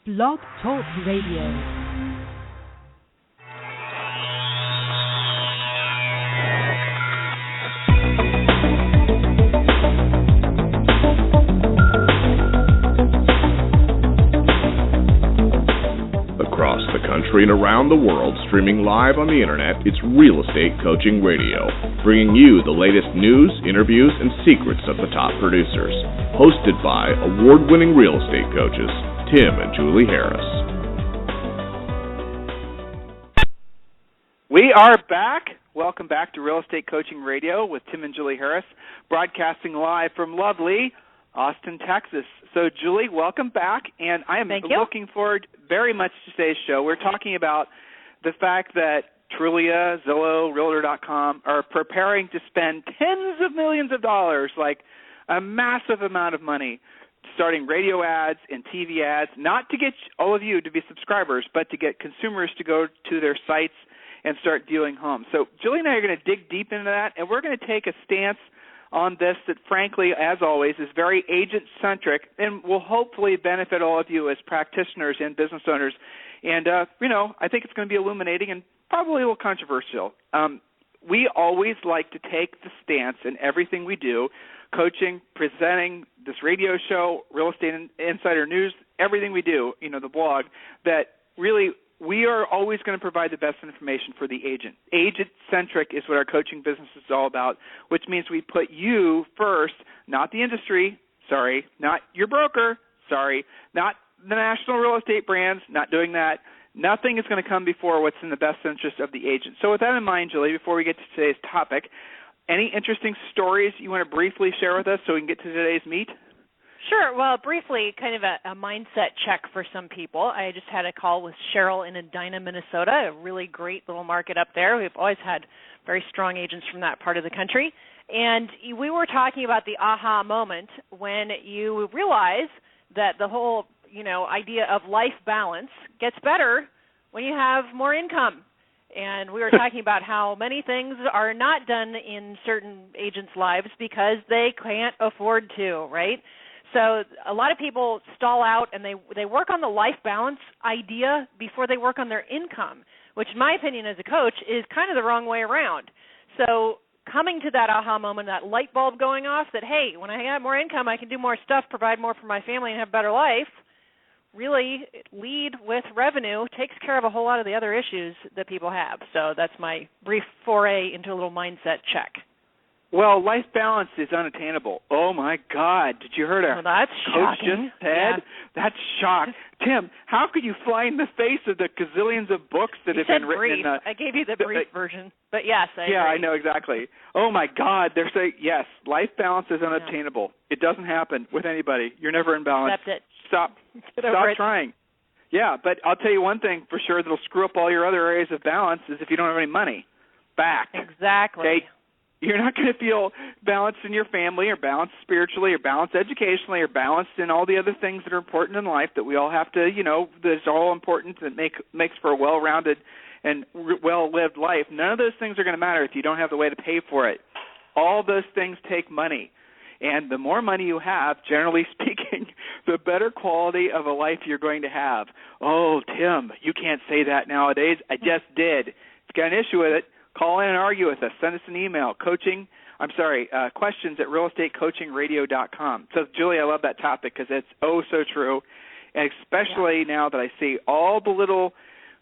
Blog Talk Radio. Across the country and around the world, streaming live on the internet, it's Real Estate Coaching Radio, bringing you the latest news, interviews, and secrets of the top producers. Hosted by award-winning real estate coaches, Tim and Julie Harris. We are back. Welcome back to Real Estate Coaching Radio with Tim and Julie Harris, broadcasting live from lovely Austin, Texas. So, Julie, welcome back, and I am looking forward very much to today's show. We're talking about the fact that Trulia, Zillow, Realtor.com are preparing to spend tens of millions of dollars, like a massive amount of money, starting radio ads and TV ads, not to get all of you to be subscribers, but to get consumers to go to their sites and start viewing homes. So Julie and I are going to dig deep into that, and we're going to take a stance on this that, frankly, as always, is very agent-centric and will hopefully benefit all of you as practitioners and business owners. And, I think it's going to be illuminating and probably a little controversial. We always like to take the stance in everything we do, coaching, presenting, this radio show, Real Estate Insider News, everything we do, the blog, that really we are always going to provide the best information for the agent. Agent-centric is what our coaching business is all about, which means we put you first, not the industry, sorry, not your broker, sorry, not the national real estate brands, not doing that. Nothing is going to come before what's in the best interest of the agent. So with that in mind, Julie, before we get to today's topic, any interesting stories you want to briefly share with us so we can get to today's meat? Sure. Well, briefly, kind of a mindset check for some people. I just had a call with Cheryl in Edina, Minnesota, a really great little market up there. We've always had very strong agents from that part of the country. And we were talking about the aha moment when you realize that the whole, idea of life balance gets better when you have more income. And we were talking about how many things are not done in certain agents' lives because they can't afford to, right? So a lot of people stall out and they work on the life balance idea before they work on their income, which in my opinion as a coach is kind of the wrong way around. So coming to that aha moment, that light bulb going off that, hey, when I have more income, I can do more stuff, provide more for my family, and have a better life, really lead with revenue, takes care of a whole lot of the other issues that people have. So that's my brief foray into a little mindset check. Well, life balance is unattainable. Oh, my God. Did you hear that? Well, that's Coach shocking. just said? Yeah. That's shock. Tim, how could you fly in the face of the gazillions of books that have been written brief. in I gave you the brief version. But, yes, I agree. I know exactly. Oh, my God. They're saying, yes, life balance is unobtainable. Yeah. It doesn't happen with anybody. You're never in balance. Accept it. Stop trying. Yeah, but I'll tell you one thing for sure that'll screw up all your other areas of balance is if you don't have any money back. Exactly. Okay? You're not going to feel balanced in your family or balanced spiritually or balanced educationally or balanced in all the other things that are important in life that we all have to, that's all important that makes for a well-rounded and well-lived life. None of those things are going to matter if you don't have the way to pay for it. All those things take money. And the more money you have, generally speaking, the better quality of a life you're going to have. Oh, Tim, you can't say that nowadays. I just did. If you got an issue with it, call in and argue with us. Send us an email, questions at realestatecoachingradio.com. So, Julie, I love that topic because it's oh so true, and especially now that I see all the little,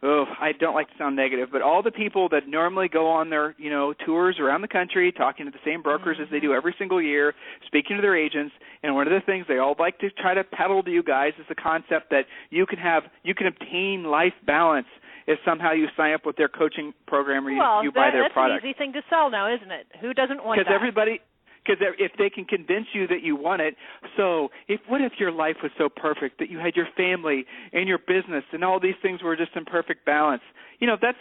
I don't like to sound negative, but all the people that normally go on their, tours around the country talking to the same brokers as they do every single year, speaking to their agents, and one of the things they all like to try to peddle to you guys is the concept that you can obtain life balance if somehow you sign up with their coaching program or you buy their product. That's an easy thing to sell now, isn't it? Who doesn't want that? Because if they can convince you that you want it, what if your life was so perfect that you had your family and your business and all these things were just in perfect balance?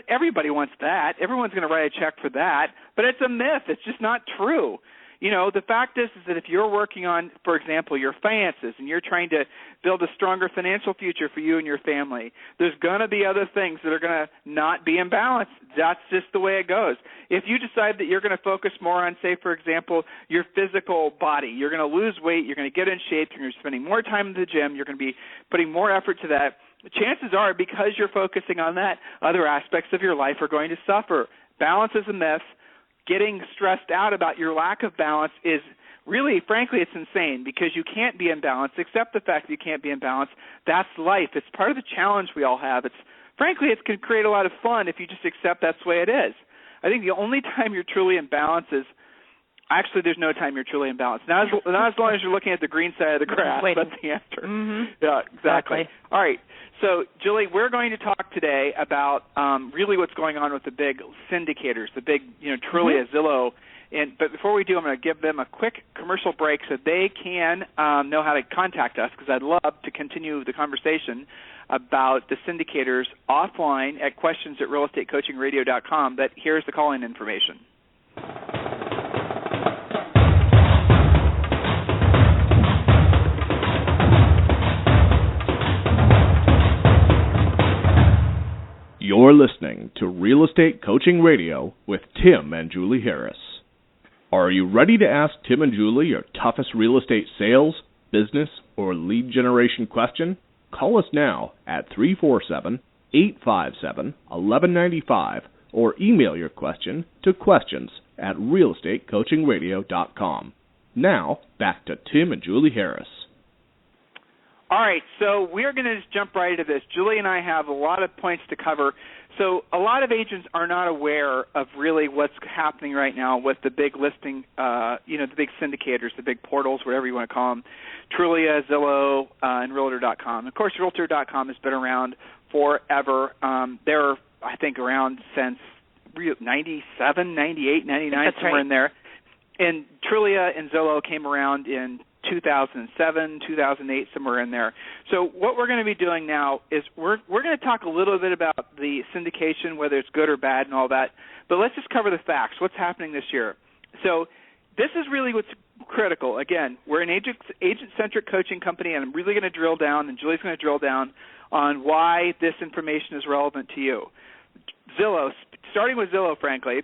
Everybody wants that. Everyone's going to write a check for that, but it's a myth. It's just not true. The fact is that if you're working on, for example, your finances and you're trying to build a stronger financial future for you and your family, there's going to be other things that are going to not be in balance. That's just the way it goes. If you decide that you're going to focus more on, say, for example, your physical body, you're going to lose weight, you're going to get in shape, you're going to be spending more time in the gym, you're going to be putting more effort to that, chances are, because you're focusing on that, other aspects of your life are going to suffer. Balance is a myth. Getting stressed out about your lack of balance is really, frankly, it's insane, because you can't be in balance. Accept the fact that you can't be in balance. That's life. It's part of the challenge we all have. Frankly, it can create a lot of fun if you just accept that's the way it is. I think the only time you're truly in balance is actually there's no time you're truly in balance. Not as long as you're looking at the green side of the grass. That's the answer. Mm-hmm. Yeah, exactly. All right. So, Julie, we're going to talk today about really what's going on with the big syndicators, the big, Trulia, Zillow. But before we do, I'm going to give them a quick commercial break so they can know how to contact us, because I'd love to continue the conversation about the syndicators offline at questions@realestatecoachingradio.com. But here's the call-in information. You're listening to Real Estate Coaching Radio with Tim and Julie Harris. Are you ready to ask Tim and Julie your toughest real estate sales, business, or lead generation question? Call us now at 347-857-1195 or email your question to questions@realestatecoachingradio.com. Now, back to Tim and Julie Harris. All right, so we're going to just jump right into this. Julie and I have a lot of points to cover. So a lot of agents are not aware of really what's happening right now with the big listing, the big syndicators, the big portals, whatever you want to call them, Trulia, Zillow, and Realtor.com. Of course, Realtor.com has been around forever. They're, I think, around since 97, 98, 99, somewhere in there. And Trulia and Zillow came around in 2007, 2008, somewhere in there. So what we're going to be doing now is we're going to talk a little bit about the syndication, whether it's good or bad and all that, but let's just cover the facts, what's happening this year. So this is really what's critical. Again, we're an agent-centric coaching company, and I'm really going to drill down, and Julie's going to drill down on why this information is relevant to you. Zillow, starting with Zillow, frankly,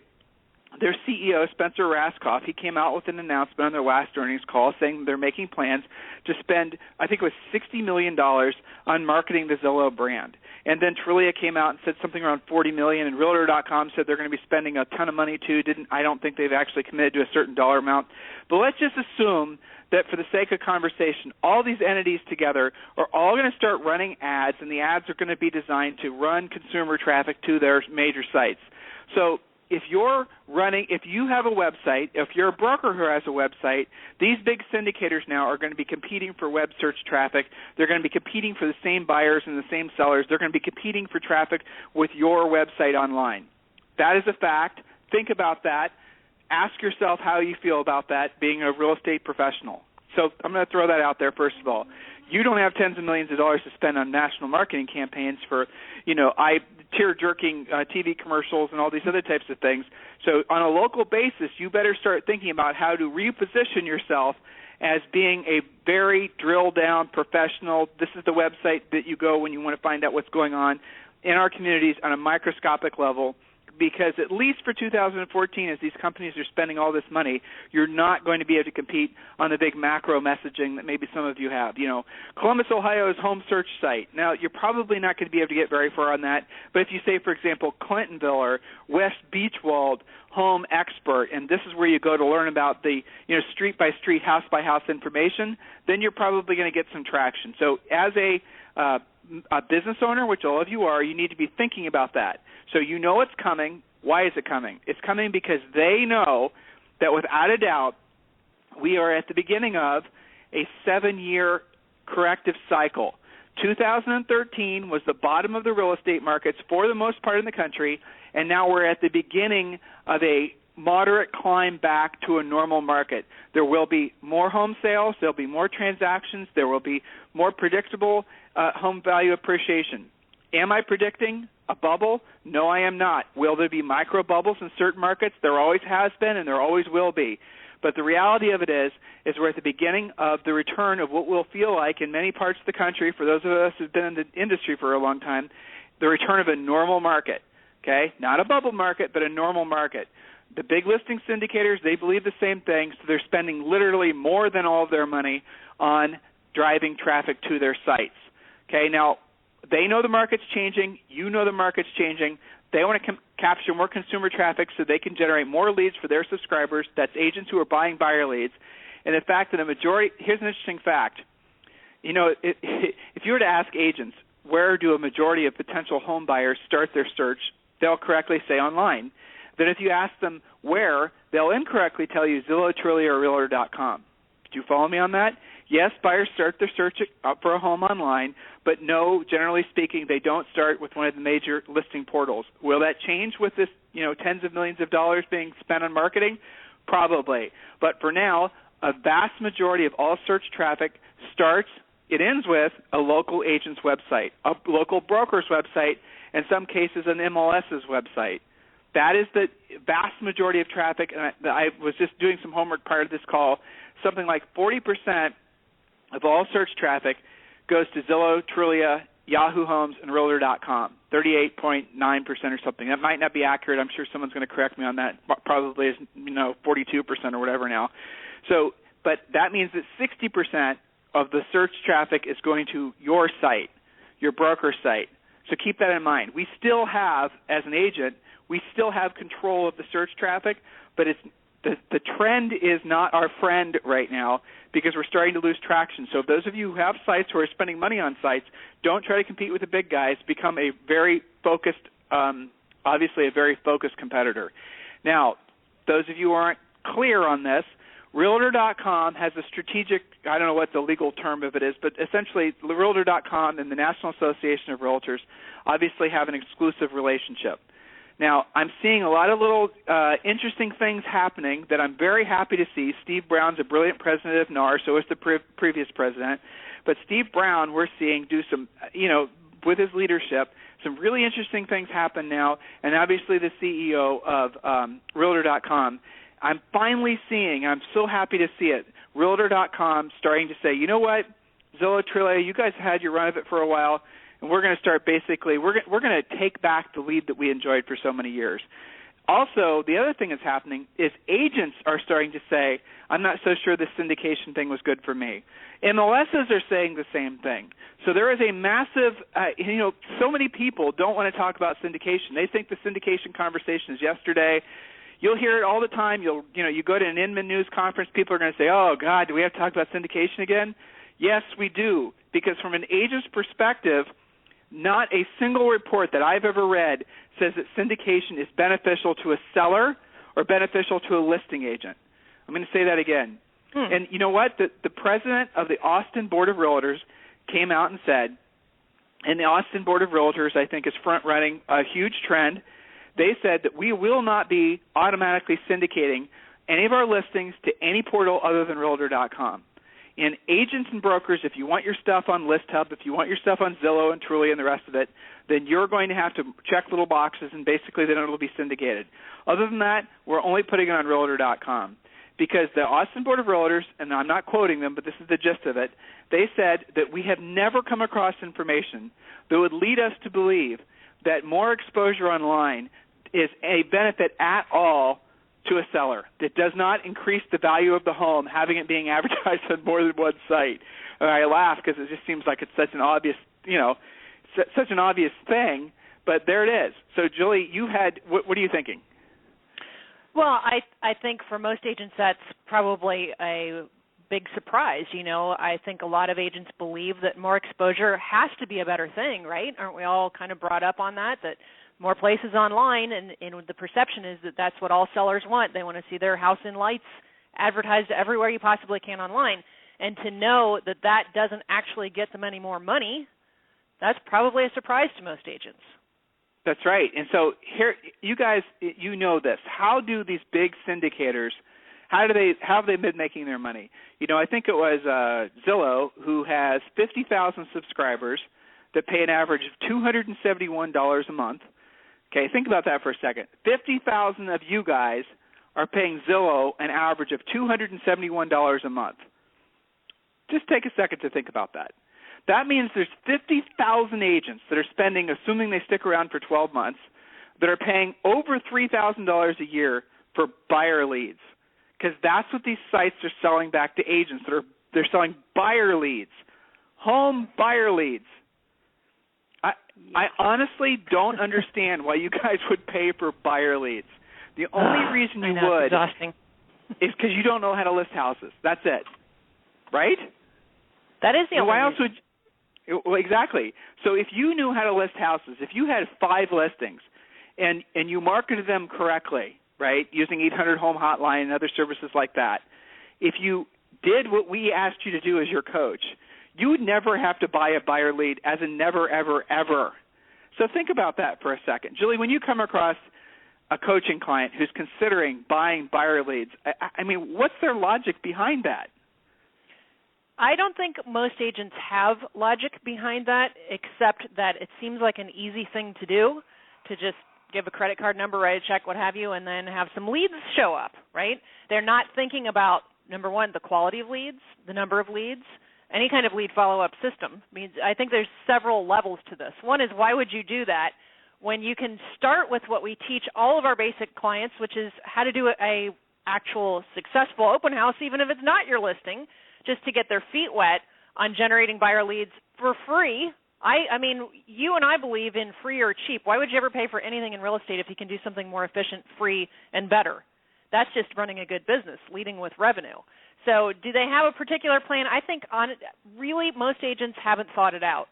their CEO, Spencer Raskoff, he came out with an announcement on their last earnings call saying they're making plans to spend, I think it was $60 million on marketing the Zillow brand. And then Trulia came out and said something around $40 million, and Realtor.com said they're going to be spending a ton of money too. I don't think they've actually committed to a certain dollar amount. But let's just assume that for the sake of conversation, all these entities together are all going to start running ads, and the ads are going to be designed to run consumer traffic to their major sites. So if you have a website, if you're a broker who has a website, these big syndicators now are going to be competing for web search traffic. They're going to be competing for the same buyers and the same sellers. They're going to be competing for traffic with your website online. That is a fact. Think about that. Ask yourself how you feel about that, being a real estate professional. So I'm going to throw that out there first of all. You don't have tens of millions of dollars to spend on national marketing campaigns for, tear-jerking TV commercials and all these other types of things. So on a local basis, you better start thinking about how to reposition yourself as being a very drill-down professional. This is the website that you go when you want to find out what's going on in our communities on a microscopic level, because at least for 2014, as these companies are spending all this money, you're not going to be able to compete on the big macro messaging that maybe some of you have. Columbus, Ohio's home search site. Now, you're probably not going to be able to get very far on that, but if you say, for example, Clintonville or West Beachwald Home Expert, and this is where you go to learn about the street-by-street, house-by-house information, then you're probably going to get some traction. So as a business owner, which all of you are, you need to be thinking about that. So you know it's coming. Why is it coming? It's coming because they know that without a doubt we are at the beginning of a 7-year corrective cycle. 2013 was the bottom of the real estate markets for the most part in the country, and now we're at the beginning of a moderate climb back to a normal market. There will be more home sales. There will be more transactions. There will be more predictable home value appreciation. Am I predicting a bubble? No, I am not. Will there be micro bubbles in certain markets? There always has been, and there always will be. But the reality of it is we're at the beginning of the return of what will feel like in many parts of the country, for those of us who've been in the industry for a long time, the return of a normal market. Okay? Not a bubble market, but a normal market. The big listing syndicators, they believe the same thing, so they're spending literally more than all of their money on driving traffic to their sites. Okay, now they know the market's changing. You know the market's changing. They want to capture more consumer traffic so they can generate more leads for their subscribers. That's agents who are buying buyer leads. And the fact that a majority – here's an interesting fact. If you were to ask agents, where do a majority of potential home buyers start their search, they'll correctly say online. Then if you ask them where, they'll incorrectly tell you Zillow, Trulia, or Realtor.com. Do you follow me on that? Yes, buyers start their search for a home online, but no, generally speaking, they don't start with one of the major listing portals. Will that change with this, tens of millions of dollars being spent on marketing? Probably. But for now, a vast majority of all search traffic it ends with a local agent's website, a local broker's website, in some cases an MLS's website. That is the vast majority of traffic. And I was just doing some homework prior to this call. Something like 40% of all search traffic goes to Zillow, Trulia, Yahoo Homes, and Realtor.com, 38.9% or something. That might not be accurate. I'm sure someone's going to correct me on that. Probably is 42% or whatever now. But that means that 60% of the search traffic is going to your site, your broker site. So keep that in mind. We still have, as an agent, control of the search traffic, but the trend is not our friend right now because we're starting to lose traction. So if those of you who have sites who are spending money on sites, don't try to compete with the big guys. Become a very focused, obviously a very focused competitor. Now, those of you who aren't clear on this, Realtor.com has a strategic, I don't know what the legal term of it is, but essentially Realtor.com and the National Association of Realtors obviously have an exclusive relationship. Now, I'm seeing a lot of little interesting things happening that I'm very happy to see. Steve Brown's a brilliant president of NAR, so is the previous president. But Steve Brown, we're seeing do some, with his leadership, some really interesting things happen now, and obviously the CEO of Realtor.com. I'm finally seeing, I'm so happy to see it, Realtor.com starting to say, you know what, Zillow, Trulia, you guys had your run of it for a while, and we're going to start basically, we're going to take back the lead that we enjoyed for so many years. Also, the other thing that's happening is agents are starting to say, I'm not so sure this syndication thing was good for me. MLSs are saying the same thing. So there is a massive, so many people don't want to talk about syndication. They think the syndication conversation is yesterday. You'll hear it all the time. You go to an Inman News conference, people are going to say, oh, God, do we have to talk about syndication again? Yes, we do, because from an agent's perspective, not a single report that I've ever read says that syndication is beneficial to a seller or beneficial to a listing agent. I'm going to say that again. And you know what? The president of the Austin Board of Realtors came out and said, and the Austin Board of Realtors, I think, is front-running a huge trend. They said that we will not be automatically syndicating any of our listings to any portal other than Realtor.com. And agents and brokers, if you want your stuff on ListHub, if you want your stuff on Zillow and Trulia and the rest of it, then you're going to have to check little boxes, and basically then it will be syndicated. Other than that, we're only putting it on Realtor.com. Because the Austin Board of Realtors, and I'm not quoting them, but this is the gist of it, they said that we have never come across information that would lead us to believe that more exposure online is a benefit at all to a seller. It does not increase the value of the home, having it being advertised on more than one site. And I laugh because it just seems like it's such an obvious, such an obvious thing, but there it is. So, Julie, you had, what are you thinking? Well, I think for most agents that's probably a big surprise. I think a lot of agents believe that more exposure has to be a better thing, right? Aren't we all kind of brought up on that more places online, and the perception is that that's what all sellers want. They want to see their house in lights advertised everywhere you possibly can online. And to know that that doesn't actually get them any more money, that's probably a surprise to most agents. That's right. And so here, you guys, you know this. How do these big syndicators, how have they been making their money? I think it was Zillow, who has 50,000 subscribers that pay an average of $271 a month. Okay, think about that for a second. 50,000 of you guys are paying Zillow an average of $271 a month. Just take a second to think about that. That means there's 50,000 agents that are spending, assuming they stick around for 12 months, that are paying over $3,000 a year for buyer leads, because that's what these sites are selling back to agents. They're selling buyer leads, home buyer leads. I honestly don't understand why you guys would pay for buyer leads. The only reason you would is because you don't know how to list houses. That's it, right? That is the only reason. Well, exactly. So if you knew how to list houses, if you had 5 listings and you marketed them correctly, right, using 800 Home Hotline and other services like that, if you did what we asked you to do as your coach, you would never have to buy a buyer lead, as in never, ever, ever. So think about that for a second. Julie, when you come across a coaching client who's considering buying buyer leads, I mean, what's their logic behind that? I don't think most agents have logic behind that, except that it seems like an easy thing to do, to just give a credit card number, write a check, what have you, and then have some leads show up, right? They're not thinking about, number one, the quality of leads, the number of leads, any kind of lead follow-up system. I think there's several levels to this. One is, why would you do that when you can start with what we teach all of our basic clients, which is how to do a actual successful open house, even if it's not your listing, just to get their feet wet on generating buyer leads for free. I mean, you and I believe in free or cheap. Why would you ever pay for anything in real estate if you can do something more efficient, free, and better? That's just running a good business, leading with revenue. So do they have a particular plan? I think really most agents haven't thought it out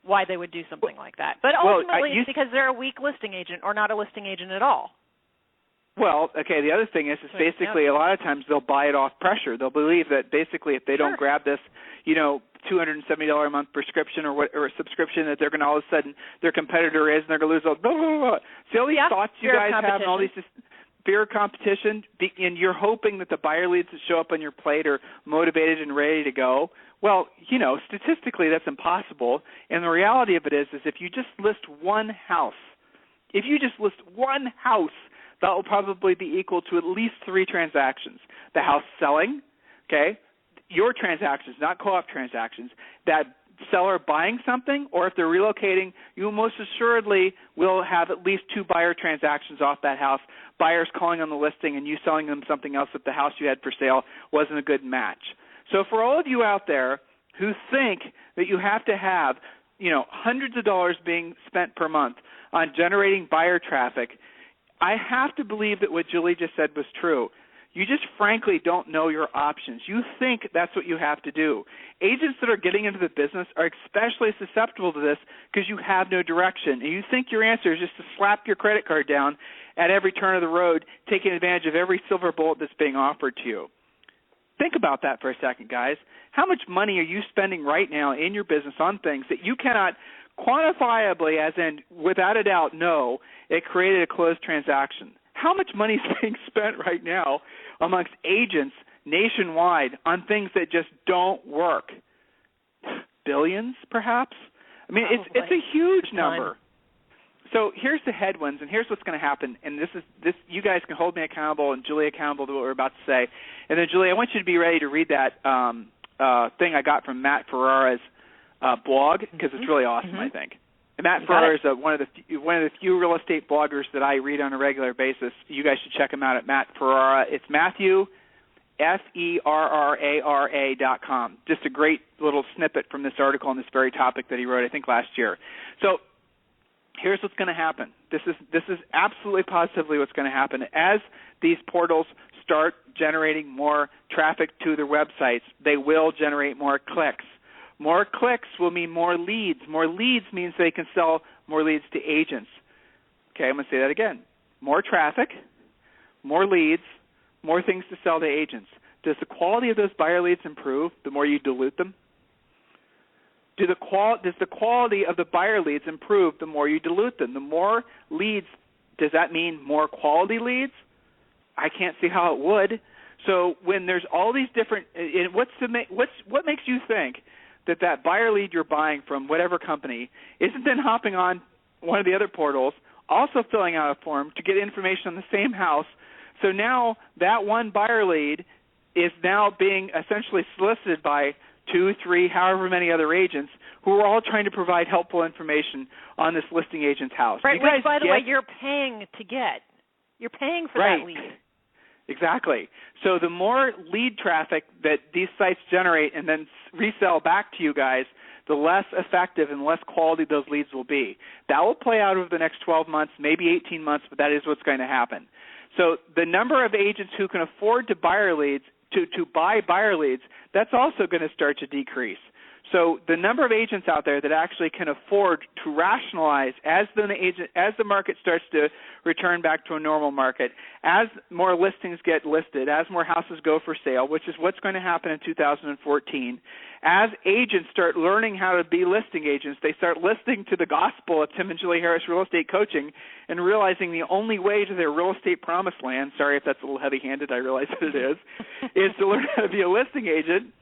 why they would do something like that. But ultimately it's because they're a weak listing agent or not a listing agent at all. Well, okay, the other thing is basically a lot of times they'll buy it off pressure. They'll believe that basically if they don't grab this, $270 a month prescription or a subscription, that they're going to all of a sudden their competitor is, and they're going to lose all blah, blah, blah. See all these thoughts you guys have and all these fear of competition, and you're hoping that the buyer leads that show up on your plate are motivated and ready to go. Well, statistically that's impossible, and the reality of it is if you just list one house, that will probably be equal to at least 3 transactions. The house selling, okay, your transactions, not co-op transactions, that seller buying something, or if they're relocating, you most assuredly will have at least 2 buyer transactions off that house, buyers calling on the listing and you selling them something else that the house you had for sale wasn't a good match. So for all of you out there who think that you have to have, hundreds of dollars being spent per month on generating buyer traffic, I have to believe that what Julie just said was true. You just frankly don't know your options. You think that's what you have to do. Agents that are getting into the business are especially susceptible to this because you have no direction. And you think your answer is just to slap your credit card down at every turn of the road, taking advantage of every silver bullet that's being offered to you. Think about that for a second, guys. How much money are you spending right now in your business on things that you cannot quantifiably, as in without a doubt, know it created a closed transaction? How much money is being spent right now amongst agents nationwide on things that just don't work? Billions, perhaps? I mean, it's a huge number. So here's the headwinds, and here's what's going to happen. And this. You guys can hold me accountable and Julie accountable to what we're about to say. And then, Julie, I want you to be ready to read that thing I got from Matt Ferrara's blog, because it's really awesome, I think. And Matt Ferrara is one of the few real estate bloggers that I read on a regular basis. You guys should check him out at Matt Ferrara. It's Matthew, FERRARA.com. Just a great little snippet from this article on this very topic that he wrote, I think, last year. So here's what's going to happen. This is absolutely positively what's going to happen. As these portals start generating more traffic to their websites, they will generate more clicks. More clicks will mean more leads. More leads means they can sell more leads to agents. Okay, I'm going to say that again. More traffic, more leads, more things to sell to agents. Does the quality of those buyer leads improve the more you dilute them? Does the quality of the buyer leads improve the more you dilute them? The more leads, does that mean more quality leads? I can't see how it would. So when there's all these different, what makes you think that buyer lead you're buying from whatever company isn't then hopping on one of the other portals, also filling out a form to get information on the same house? So now that one buyer lead is now being essentially solicited by 2, 3, however many other agents who are all trying to provide helpful information on this listing agent's house. Right, which, by the way, you're paying to get. You're paying for that lead. Exactly. So the more lead traffic that these sites generate and then resell back to you guys, the less effective and less quality those leads will be. That will play out over the next 12 months, maybe 18 months, but that is what's going to happen. So the number of agents who can afford to buy buyer leads, that's also going to start to decrease. So the number of agents out there that actually can afford to rationalize as the market starts to return back to a normal market, as more listings get listed, as more houses go for sale, which is what's going to happen in 2014, as agents start learning how to be listing agents, they start listening to the gospel of Tim and Julie Harris Real Estate Coaching and realizing the only way to their real estate promised land, sorry if that's a little heavy-handed, I realize that it is to learn how to be a listing agent.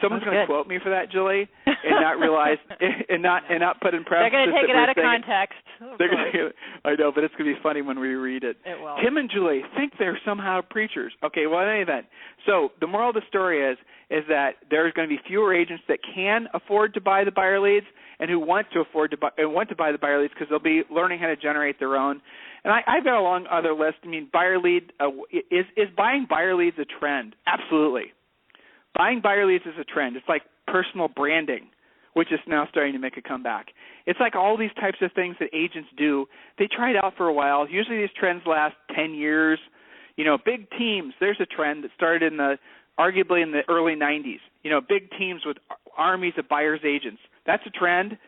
Someone's going to quote me for that, Julie, and not realize and not put in parentheses. They're going to take it out of context. I know, but it's going to be funny when we read it. It will. Tim and Julie think they're somehow preachers. Okay, well, in any event, so the moral of the story is that there's going to be fewer agents that can afford to buy the buyer leads and who want to buy the buyer leads because they'll be learning how to generate their own. And I've got a long other list. I mean, buyer lead is buying buyer leads a trend? Absolutely. Buying buyer leads is a trend. It's like personal branding, which is now starting to make a comeback. It's like all these types of things that agents do. They try it out for a while. Usually these trends last 10 years. You know, big teams, there's a trend that started arguably in the early 90s. You know, big teams with armies of buyers agents. That's a trend.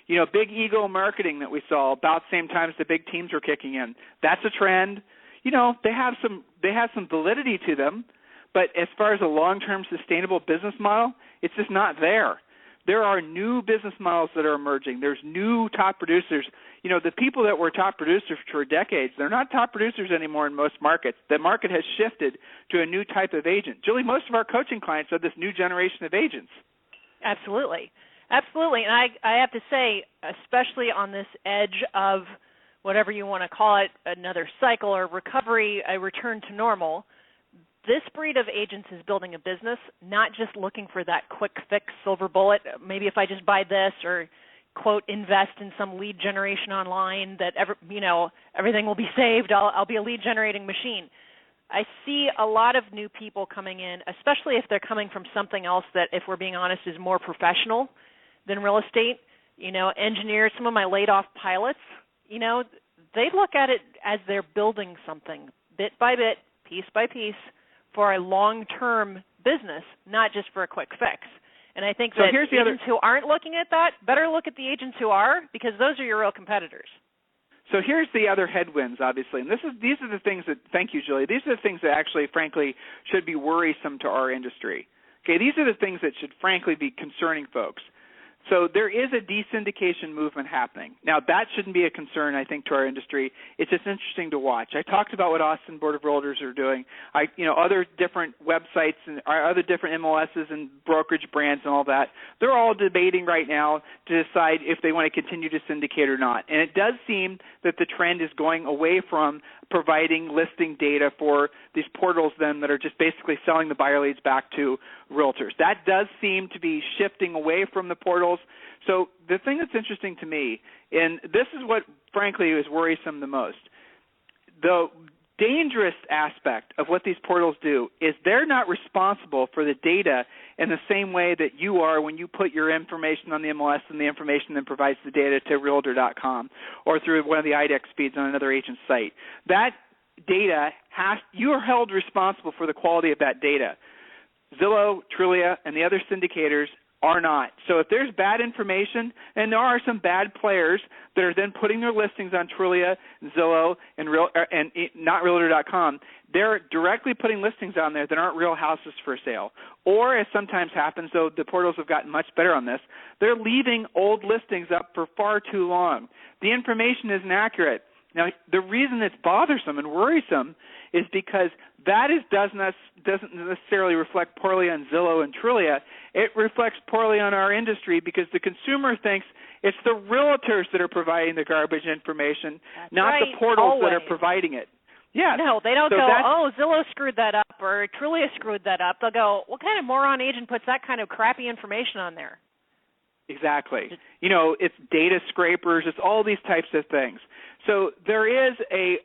You know, big ego marketing that we saw about the same time as the big teams were kicking in. That's a trend. You know, they have some validity to them. But as far as a long-term sustainable business model, it's just not there. There are new business models that are emerging. There's new top producers. You know, the people that were top producers for decades, they're not top producers anymore in most markets. The market has shifted to a new type of agent. Julie, most of our coaching clients are this new generation of agents. Absolutely. Absolutely. And I have to say, especially on this edge of whatever you want to call it, another cycle or recovery, a return to normal, this breed of agents is building a business, not just looking for that quick fix, silver bullet. Maybe if I just buy this or, quote, invest in some lead generation online that everything will be saved. I'll be a lead generating machine. I see a lot of new people coming in, especially if they're coming from something else that, if we're being honest, is more professional than real estate. You know, engineers, some of my laid off pilots, you know, they look at it as they're building something bit by bit, piece by piece, for a long-term business, not just for a quick fix. And I think that agents who aren't looking at that better look at the agents who are, because those are your real competitors. So here's the other headwinds, obviously, and these are the things that, thank you, Julie, these are the things that actually, frankly, should be worrisome to our industry. Okay, these are the things that should, frankly, be concerning folks. So there is a desyndication movement happening. Now, that shouldn't be a concern, I think, to our industry. It's just interesting to watch. I talked about what Austin Board of Realtors are doing. Other different websites and other different MLSs and brokerage brands and all that, they're all debating right now to decide if they want to continue to syndicate or not. And it does seem that the trend is going away from providing listing data for these portals then that are just basically selling the buyer leads back to realtors. That does seem to be shifting away from the portals. So the thing that's interesting to me, and this is what frankly is worrisome the most, the dangerous aspect of what these portals do is they're not responsible for the data in the same way that you are when you put your information on the MLS and the information then provides the data to Realtor.com or through one of the IDEX feeds on another agent's site. That data, you are held responsible for the quality of that data. Zillow, Trulia, and the other syndicators are not. So if there's bad information, and there are some bad players that are then putting their listings on Trulia, Zillow, and not Realtor.com, they're directly putting listings on there that aren't real houses for sale. Or, as sometimes happens, though the portals have gotten much better on this, they're leaving old listings up for far too long. The information isn't accurate. Now, the reason it's bothersome and worrisome is because that doesn't necessarily reflect poorly on Zillow and Trulia. It reflects poorly on our industry because the consumer thinks it's the realtors that are providing the garbage information, not the portals that are providing it. Yeah. No, they don't Zillow screwed that up or Trulia screwed that up. They'll go, what kind of moron agent puts that kind of crappy information on there? Exactly. It's data scrapers. It's all these types of things. So there is a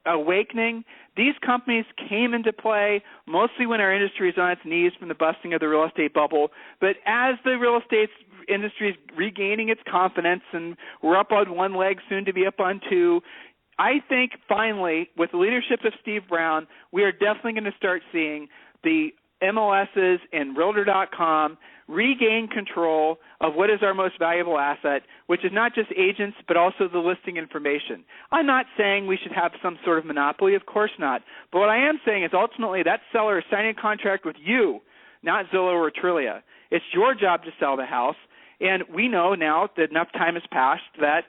awakening. These companies came into play mostly when our industry is on its knees from the busting of the real estate bubble. But as the real estate industry is regaining its confidence, and we're up on one leg, soon to be up on two. I think finally, with the leadership of Steve Brown, we are definitely going to start seeing the MLSs and Realtor.com regain control of what is our most valuable asset, which is not just agents but also the listing information. I'm not saying we should have some sort of monopoly, of course not. But what I am saying is ultimately that seller is signing a contract with you, not Zillow or Trulia. It's your job to sell the house, and we know now that enough time has passed that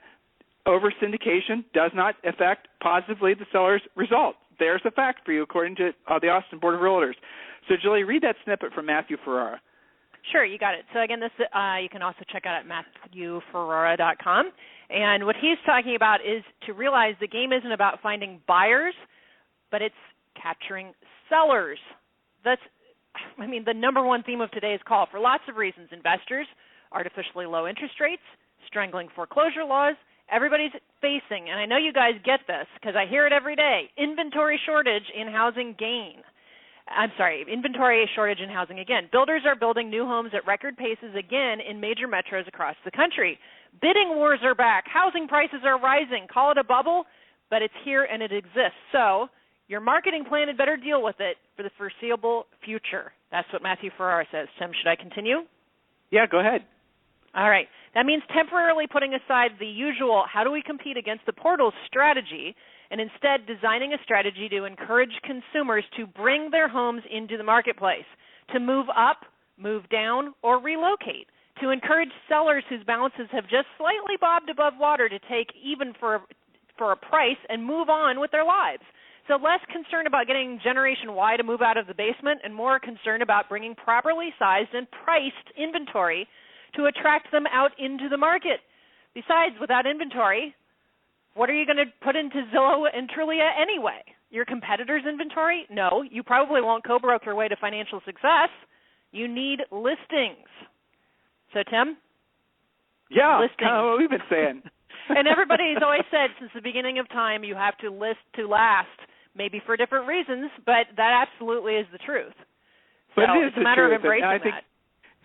over-syndication does not affect positively the seller's result. There's a fact for you according to the Austin Board of Realtors. So, Julie, read that snippet from Matthew Ferrara. Sure, you got it. So, again, this you can also check out at MatthewFerrara.com. And what he's talking about is to realize the game isn't about finding buyers, but it's capturing sellers. That's, the number one theme of today's call for lots of reasons. Investors, artificially low interest rates, strangling foreclosure laws. Everybody's facing, and I know you guys get this because I hear it every day, inventory shortage in housing inventory shortage in housing again. Builders are building new homes at record paces again in major metros across the country. Bidding wars are back. Housing prices are rising. Call it a bubble, but it's here and it exists. So your marketing plan had better deal with it for the foreseeable future. That's what Matthew Ferrara says. Tim, should I continue? Yeah, go ahead. All right. That means temporarily putting aside the usual how do we compete against the portals strategy and instead designing a strategy to encourage consumers to bring their homes into the marketplace, to move up, move down, or relocate, to encourage sellers whose balances have just slightly bobbed above water to take even for a price and move on with their lives. So less concerned about getting Generation Y to move out of the basement and more concerned about bringing properly sized and priced inventory to attract them out into the market. Besides, without inventory, what are you going to put into Zillow and Trulia anyway? Your competitors' inventory? No, you probably won't co-broke your way to financial success. You need listings. So, Tim? Yeah, listings. Kind of what we've been saying. And everybody's always said since the beginning of time you have to list to last, maybe for different reasons, but that absolutely is the truth. So it's a matter of embracing that.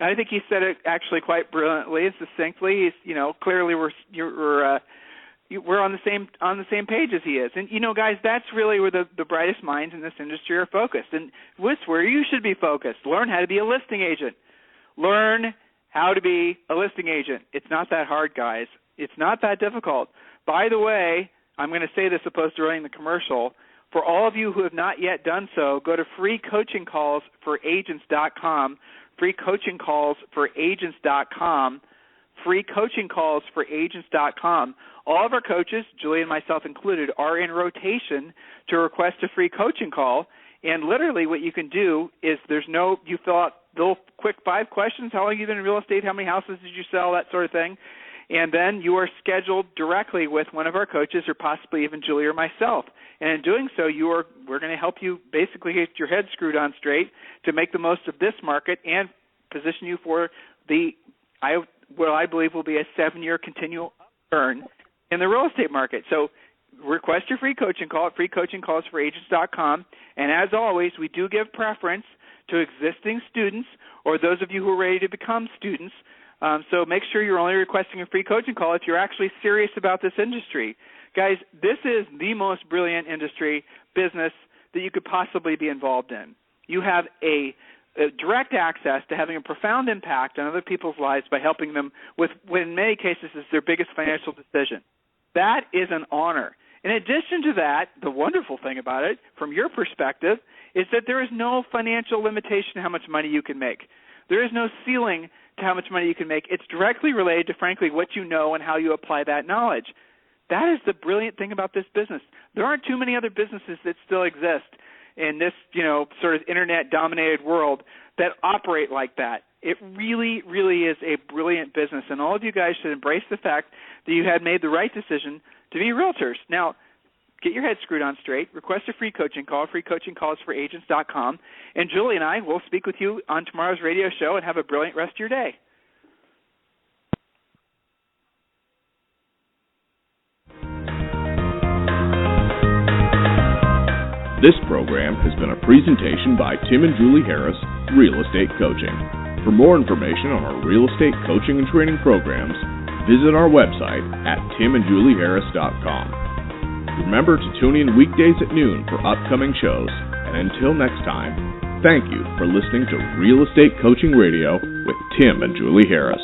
I think he said it actually quite brilliantly and succinctly. He's, clearly we're on the same page as he is. And guys, that's really where the brightest minds in this industry are focused. And that's where you should be focused. Learn how to be a listing agent. Learn how to be a listing agent. It's not that hard, guys. It's not that difficult. By the way, I'm going to say this opposed to running the commercial. For all of you who have not yet done so, go to freecoachingcallsforagents.com. freecoachingcallsforagents.com. freecoachingcallsforagents.com. All of our coaches, Julie and myself included, are in rotation to request a free coaching call. And literally what you can do is you fill out little quick 5 questions. How long have you been in real estate? How many houses did you sell? That sort of thing. And then you are scheduled directly with one of our coaches or possibly even Julie or myself. And in doing so, we're going to help you basically get your head screwed on straight to make the most of this market and position you for what I believe will be a 7-year continual upturn in the real estate market. So request your free coaching call at freecoachingcallsforagents.com. And as always, we do give preference to existing students or those of you who are ready to become students. So make sure you're only requesting a free coaching call if you're actually serious about this industry. Guys, this is the most brilliant industry, business that you could possibly be involved in. You have a direct access to having a profound impact on other people's lives by helping them with what in many cases is their biggest financial decision. That is an honor. In addition to that, the wonderful thing about it, from your perspective, is that there is no financial limitation to how much money you can make. There is no ceiling to how much money you can make. It's directly related to, frankly, what you know and how you apply that knowledge. That is the brilliant thing about this business. There aren't too many other businesses that still exist in this, sort of internet-dominated world that operate like that. It really, really is a brilliant business, and all of you guys should embrace the fact that you had made the right decision to be realtors. Now, get your head screwed on straight. Request a free coaching call, freecoachingcallsforagents.com, and Julie and I will speak with you on tomorrow's radio show and have a brilliant rest of your day. This program has been a presentation by Tim and Julie Harris, Real Estate Coaching. For more information on our real estate coaching and training programs, visit our website at timandjulieharris.com. Remember to tune in weekdays at noon for upcoming shows, and until next time, thank you for listening to Real Estate Coaching Radio with Tim and Julie Harris.